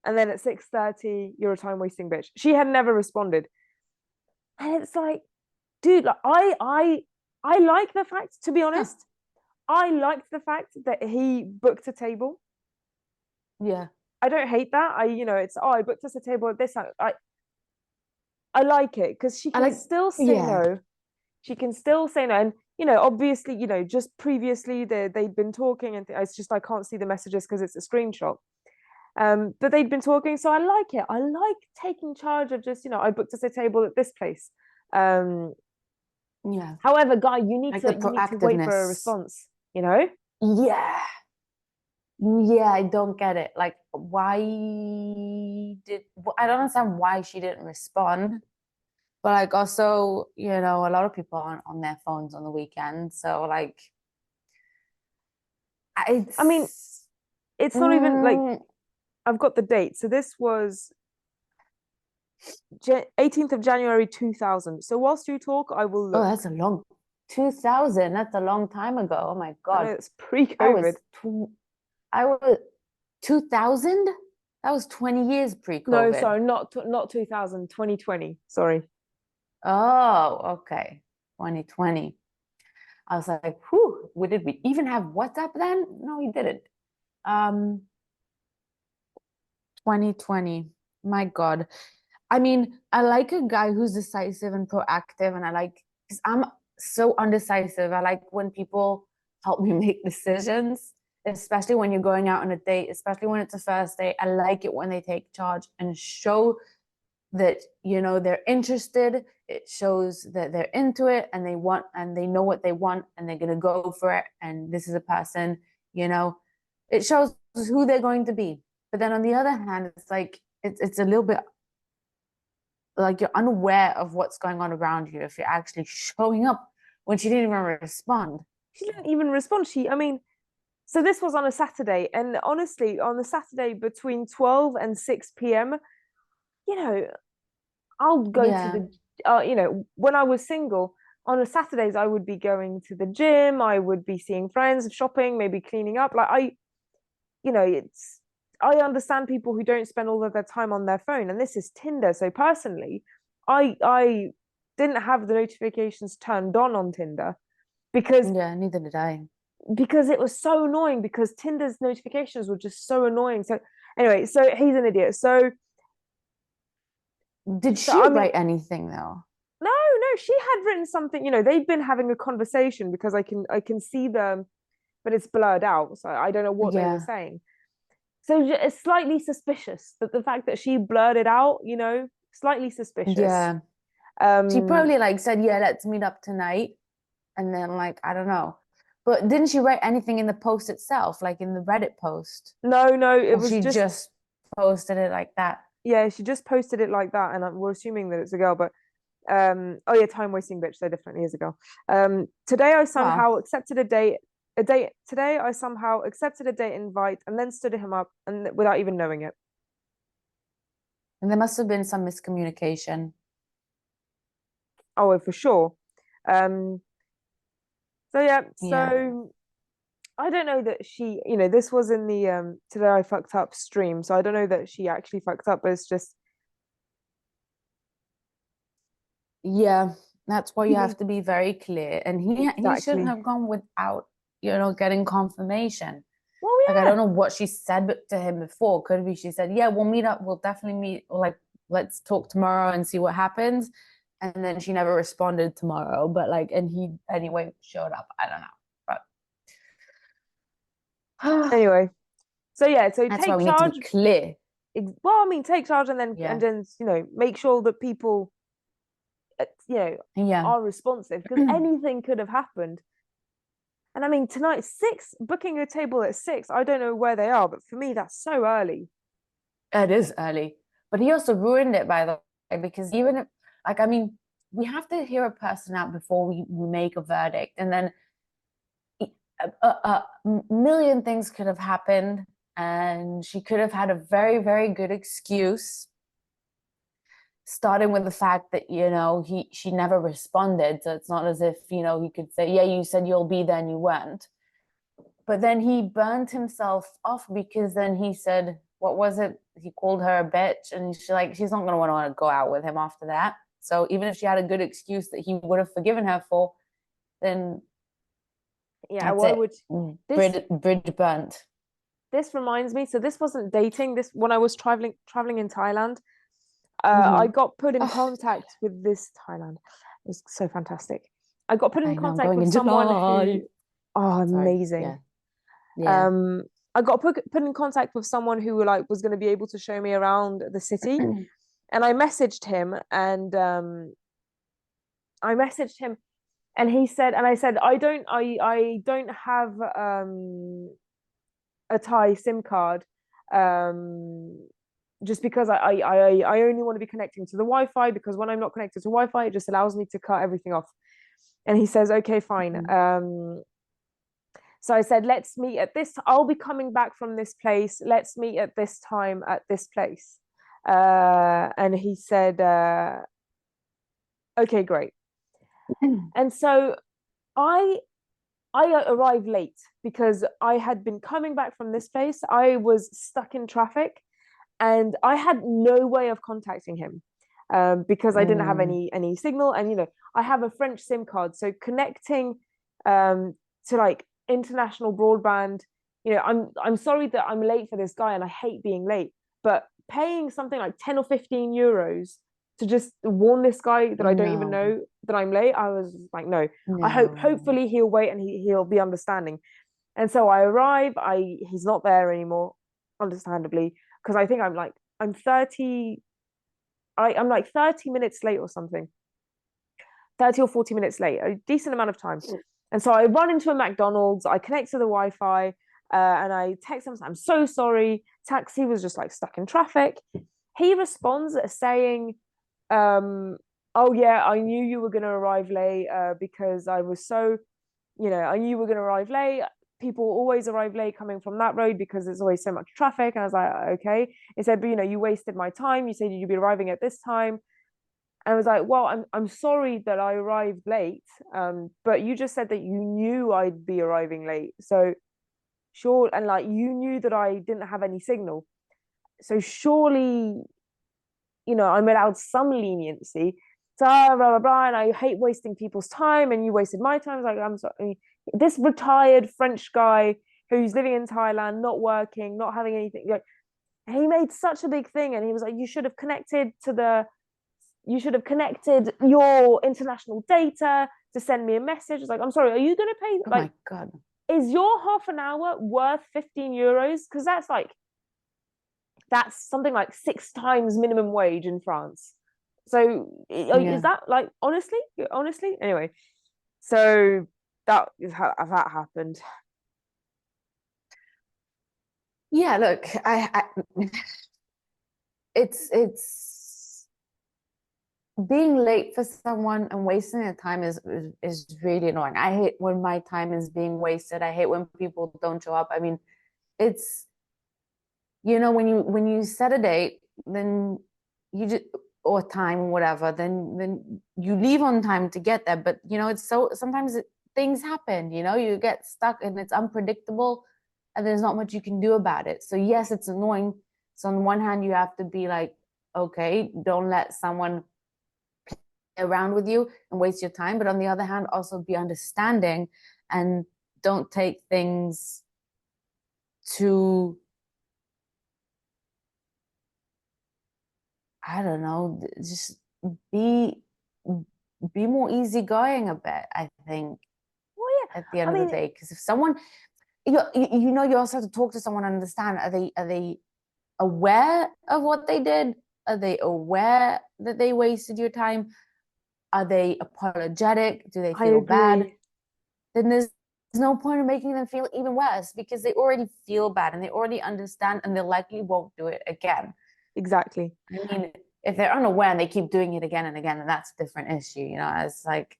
And then at 6:30, you're a time wasting bitch. She had never responded. And it's like, dude, like I like the fact, to be Huh. honest, I liked the fact that he booked a table. Yeah. I don't hate that. It's, oh, I booked us a table at this time. I like it because she I can like, still say yeah. no. She can still say no. And, obviously, just previously they'd been talking, and it's just I can't see the messages because it's a screenshot. But they'd been talking, so I like it. I like taking charge of just, I booked us a table at this place. Um, Yeah. However, Guy, you need Like the to wait for a proactiveness. response, you know? Yeah. Yeah, I don't get it. Like, I don't understand why she didn't respond. But like also, a lot of people aren't on their phones on the weekend. So like I mean, it's it's not even like mm, I've got the date. So this was 18th of January 2000. So whilst you talk, I will oh, look. that's a long 2000. That's a long time ago. Oh my I know God. it's I pre-COVID. was tw I was 2000? That was 20 years No, pre-COVID. sorry, not 2000, 2020. Sorry. Oh, okay. 2020. I was like, whew, did we even have WhatsApp then? No, we didn't. Um, 2020. My God. I mean, I like a guy who's decisive and proactive, and I like because I'm so undecisive. I like when people help me make decisions, especially when you're going out on a date, especially when it's a first date. I like it when they take charge and show that, they're interested. It shows that they're into it and they know what they want and they're gonna go for it. And this is a person, you know, it shows who they're going to be. But then on the other hand, it's like it's a little bit like you're unaware of what's going on around you if you're actually showing up when she didn't even respond. She didn't even respond. I mean, so this was on a Saturday, and honestly, on the Saturday between 12 and 6 p.m., you know, I'll go to Yeah. the, when I was single, on the Saturdays, I would be going to the gym, I would be seeing friends, shopping, maybe cleaning up. Like, I understand people who don't spend all of their time on their phone, and this is Tinder. So personally, I didn't have the notifications turned on Tinder because Yeah, neither did I. it was so annoying because Tinder's notifications were just so annoying. So anyway, so he's an idiot. Did So she I mean, write anything though? no, she had written something. They've been having a conversation because I can see them, but it's blurred out, so I don't know what they were Yeah. saying. So it's slightly suspicious that the fact that she blurred it out, slightly suspicious. Yeah. She Um, probably like said, yeah, let's meet up tonight. And then like, I don't know. But didn't she write anything in the post itself, like in the Reddit post? no, it Or was she just, just posted it like that? yeah, she just posted it like that, and we're assuming that it's a girl, but oh yeah, time wasting bitch. There definitely is a girl. Today I Well, somehow accepted a date. Today I somehow accepted a date invite and then stood him up and without even knowing it. and there must have been some miscommunication. Oh, for sure. Um, so yeah, Yeah. so I don't know that she, this was in the today I fucked up stream, so I don't know that she actually fucked up, but it's just Yeah. That's why you you have need to be very clear. And he shouldn't exactly. have gone without, getting confirmation. Well, Like I yeah, don't know what she said to him before. Could be she said, "Yeah, we'll meet up. We'll definitely meet. Or like, let's talk tomorrow and see what happens." And then she never responded tomorrow. But like, and he anyway showed up. I don't know. But anyway, so yeah, so that's why take we need to be charge. clear. Well, I mean, take charge and then Yeah. make sure that people Yeah. are responsive because anything could have happened. And I mean, tonight, six, booking a table at 6, I don't know where they are, but for me, that's so early. It is early. But he also ruined it by the way, because even if, like, I mean, we have to hear a person out before we make a verdict. And then a million things could have happened. And she could have had a very, very good excuse, starting with the fact that, she never responded. So it's not as if, he could say, yeah, you said you'll be there and you weren't. But then he burned himself off because then he said, what was it? he called her a bitch, and she's not gonna want to go out with him after that. So even if she had a good excuse that he would have forgiven her for, then Yeah, that's why it. would this Bridge burnt. this reminds me, so this wasn't dating. This when I was traveling in Thailand, I Mm-hmm. got put in Oh, contact with this Thailand. It was so fantastic. I got put in I know I'm contact going with in someone July. who, oh, Sorry. amazing. Yeah. Yeah. Um, I got put in contact with someone who like was going to be able to show me around the city, and I messaged him, and he said, and I said, I don't have a Thai SIM card, just because I only want to be connecting to the Wi-Fi, because when I'm not connected to Wi-Fi, it just allows me to cut everything off. And he says, okay, fine. So I said, let's meet at this. I'll be coming back from this place. Let's meet at this time at this place. And he said, okay, great. And so I arrived late because I had been coming back from this place. I was stuck in traffic, and I had no way of contacting him, because I didn't have any signal. And I have a French SIM card, so connecting to like international broadband. I'm sorry that I'm late for this guy, and I hate being late, but paying something like 10 or 15 euros to just warn this guy that I don't even No, know that I'm late, I was like, no. no. Hopefully he'll wait, and he'll be understanding. And so I arrive, he's not there anymore, understandably, because I think I'm 30, I'm like 30 minutes late or something. 30 or 40 minutes late, a decent amount of time. And so I run into a McDonald's, I connect to the Wi-Fi, and I text him, I'm so sorry. Taxi was just like stuck in traffic. He responds saying, oh yeah, I knew you were going to arrive late, because I was so, I knew you were going to arrive late. People always arrive late coming from that road because there's always so much traffic. And I was like, okay. He said, but you wasted my time. You said you'd be arriving at this time. And I was like, well, I'm sorry that I arrived late, but you just said that you knew I'd be arriving late. So sure, and like you knew that I didn't have any signal. So surely, I'm allowed some leniency. So blah blah blah, and I hate wasting people's time, and you wasted my time. Like, I'm sorry. This retired French guy who's living in Thailand, not working, not having anything. Like, he made such a big thing, and he was like, you should have connected your international data to send me a message. It's like, I'm sorry, are you going to pay? Oh Like, my God. is your half an hour worth 15 euros? Because that's something like 6 times minimum wage in France. So is Yeah. that like honestly? Anyway, so that is how that happened. Yeah, look, it's being late for someone and wasting their time is really annoying. I hate when my time is being wasted. I hate when people don't show up. I mean, it's when you set a date, then you just or time whatever, then you leave on time to get there. But it's so sometimes things happen. You get stuck and it's unpredictable, and there's not much you can do about it. So yes, it's annoying. So on one hand, you have to be like, okay, don't let someone play around with you and waste your time. But on the other hand, also be understanding and don't take things too, I don't know, just be be more easygoing a bit, I think, Well, yeah, at the end I of the mean, day. Because if someone you also have to talk to someone and understand, are they aware of what they did? Are they aware that they wasted your time? Are they apologetic? Do they I feel bad? agree. Then there's no point in making them feel even worse, because they already feel bad and they already understand, and they likely won't do it again. Exactly. I mean, if they're unaware and they keep doing it again and again, then that's a different issue, It's like,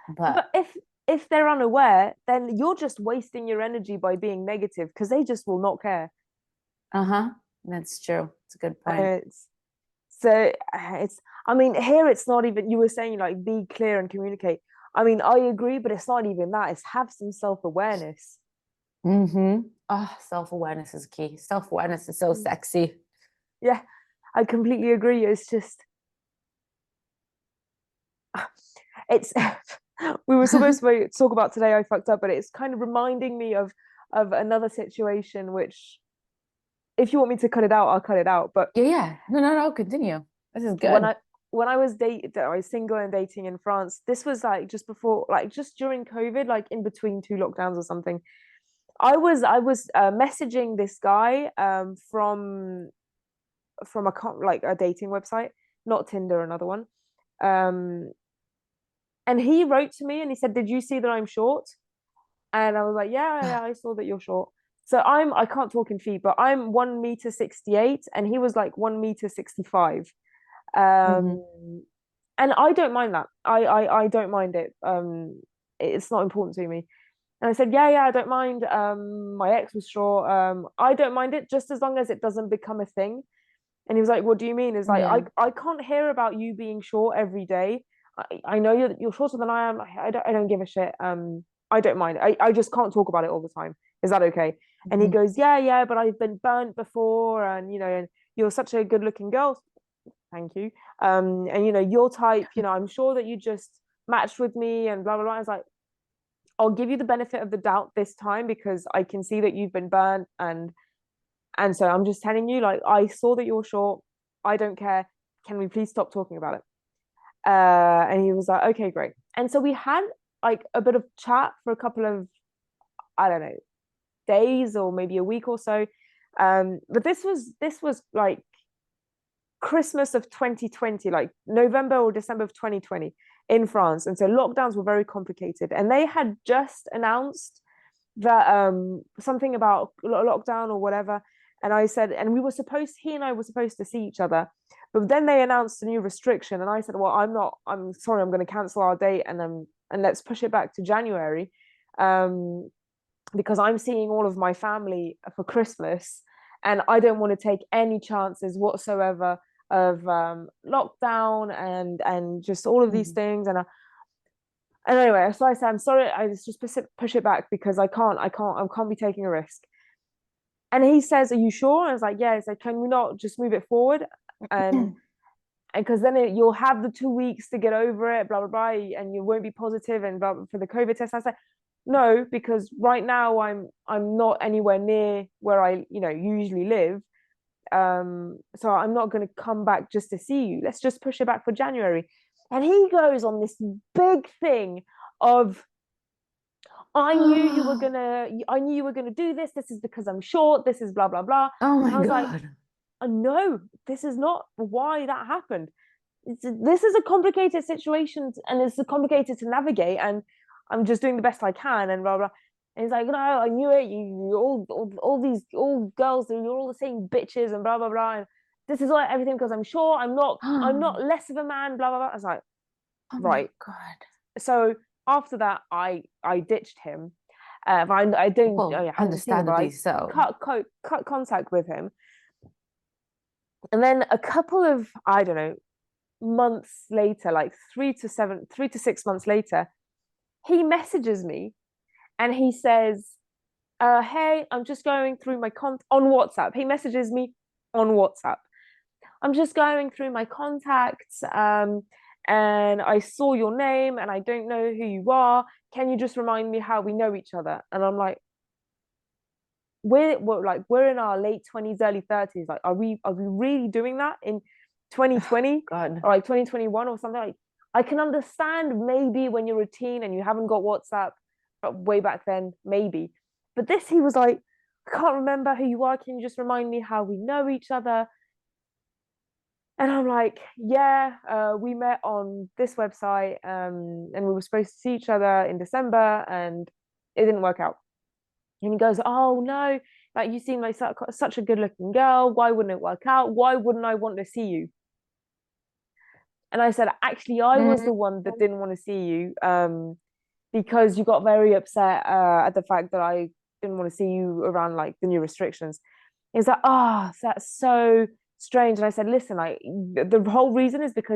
but But if they're unaware, then you're just wasting your energy by being negative, because they just will not care. uh-huh, that's true. It's a good point. It's so it's I mean, here it's not even, you were saying like be clear and communicate. I mean, I agree, but it's not even that. It's have some self-awareness. Mm-hmm. Oh, self-awareness is key. Self-awareness is so sexy. Yeah, I completely agree. It's just it's we were supposed to talk about today I fucked up, but it's kind of reminding me of another situation which if you want me to cut it out, I'll cut it out. But Yeah, yeah. No, no, no, continue. This is when good. I was I was single and dating in France. This was like just before, like just during COVID, like in between two lockdowns or something. I was messaging this guy from a like a dating website, not Tinder, another one. Um, and he wrote to me and he said, "Did you see that I'm short?" And I was like, "Yeah, yeah, I saw that you're short." So I can't talk in feet, but I'm 1 meter 68, and he was like 1 meter 65. Hmm. And I don't mind that. I don't mind it. It's not important to me. And I said, yeah, yeah, I don't mind. My ex was short. I don't mind it just as long as it doesn't become a thing. And he was like, what do you mean? Is like, Yeah. I can't hear about you being short every day. I know you're shorter than I am. I don't give a shit. I don't mind. I just can't talk about it all the time. Is that okay? And he Hmm. goes, yeah, yeah, but I've been burnt before, and and you're such a good looking girl. Thank you. And your type, I'm sure that you just matched with me and blah blah blah. I was like, I'll give you the benefit of the doubt this time because I can see that you've been burnt, and so I'm just telling you, like, I saw that you're short. I don't care. Can we please stop talking about it? And he was like, okay, great. And so we had like a bit of chat for a couple of, I don't know, days or maybe a week or so. But this was like Christmas of 2020, like November or December of 2020 in France. And so lockdowns were very complicated. And they had just announced that something about lockdown or whatever. And I said, and he and I were supposed to see each other. But then they announced a new restriction. And I said, well, I'm sorry, I'm going to cancel our date and let's push it back to January. Um, because I'm seeing all of my family for Christmas, and I don't want to take any chances whatsoever of lockdown and just all of these Hmm. things. And anyway, so I said, I'm sorry, I just push it back because I can't be taking a risk. And he says, "Are you sure?" And I was like, "Yeah." He's like, "Can we not just move it forward?" And because then you'll have the 2 weeks to get over it, blah blah blah, and you won't be positive and blah, for the COVID test. I said, no, because right now I'm not anywhere near where I usually live. So I'm not going to come back just to see you. Let's just push it back for January. And he goes on this big thing of I knew you were gonna do this. This is because I'm short. This is blah blah blah. Oh And my I was like, God. no, this is not why that happened. This is a complicated situation and it's complicated to navigate. And I'm just doing the best I can and blah blah. And he's like, no, I knew it. You all these all girls, you're all the same bitches and blah blah blah. And this is all everything because I'm sure I'm not Oh less of a man. Blah blah blah. I was like, my right. God. So after that, I ditched him. I don't Well, I haven't seen him, but understandably I so. cut contact with him. And then a couple of I don't know months later, like 3 to 6 months later, he messages me and he says, "Hey, I'm just going through my on WhatsApp." He messages me on WhatsApp. I'm just going through my contacts, and I saw your name, and I don't know who you are. Can you just remind me how we know each other? And I'm like, we're in our late 20s, early 30s. Like, are we really doing that in 2020 God. or like 2021 or something? Like, I can understand maybe when you're a teen and you haven't got WhatsApp, but way back then, maybe. But this, he was like, I can't remember who you are. Can you just remind me how we know each other? And I'm like, yeah, we met on this website, and we were supposed to see each other in December, and it didn't work out. And he goes, oh no, like you seem like such a good looking girl. Why wouldn't it work out? Why wouldn't I want to see you? And I said, actually, I was Mm. the one that didn't want to see you, because you got very upset at the fact that I didn't want to see you around like the new restrictions. He's like, oh, that's so strange. And I said, listen, like the whole reason is because